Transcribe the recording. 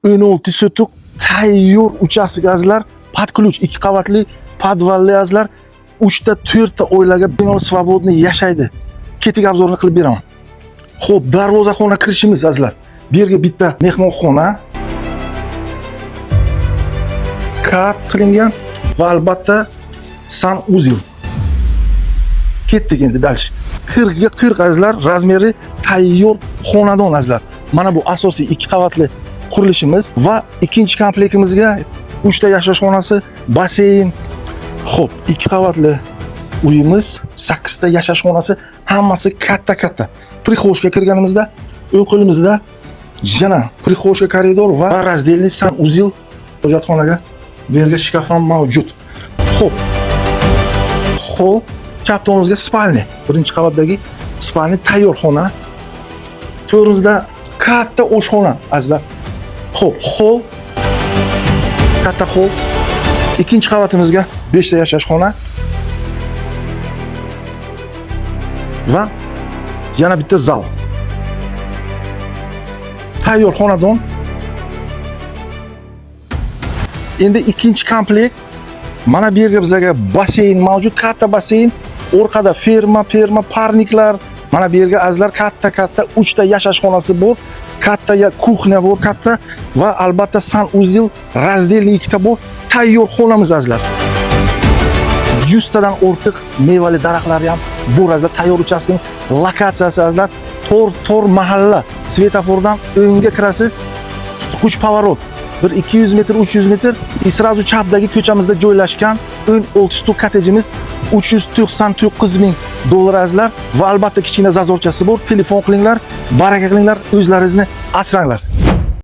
16 sotuk tayyor uchastka azizlar. Pod ключ 2 qavatli podvalli azizlar. 3 ta 4 ta oilaga bemalol svobodniy yashaydi. Ketik obzorini qilib beraman. Xo'p, darvozaxona kirishimiz azizlar. Bu yerga bitta mehmonxona kart qilingan va albatta sanuzel. Ketdik endi dalsh. 40 ga 40 azizlar, razmeri tayyor xonadon azizlar. Mana bu asosiy 2 qavatli qurilishimiz va ikkinchi komplektimizga 3 ta yashash xonasi, basseyn. Xo'p, 2 qavatli uyimiz, 8 ta yashash xonasi, hammasi katta-katta. Prixoshga kirganimizda o'ng qo'limizda yana prixoshka koridor va razdelniy sanuzel hojatxonaga bu yerga shkaf ham mavjud. Xo'p. Xo'p, chap tomonimizga spalni, birinchi qavatdagi spalni tayyor xona. To'g'rimizda katta oshxona azizlar. Xo'p, hol, katta hol. Ikkinchi qavatimizga 5 ta yashash xona va yana bitta zal. Tayyor xonadon. Endi ikkinchi komplekt. Mana bu yerga bizga basseyn mavjud, katta basseyn, orqada ferma, parniklar. Mana bu yerga azizlar katta 3 ta yashash xonasi bor, katta kuxnya bor, katta va albatta sanuzel, razdelniy 2 ta bor. Tayyor xonamiz azizlar. 100 tadan ortiq mevali daraxtlar ham bor azizlar. Tayyor uchastkamiz, lokatsiyasi azizlar. Tor mahalla, svetofordan o'ngga kirasiz. Tutqich pavorot. Bir 200 metr, 300 metr srazu chapdagi ko'chamizda joylashgan 16 stuk kottejimiz $399,000 azizlar va albatta kichkina zazorchasi bor. Telefon qilinglar, baraka qilinglar, o'zlaringizni asranglar.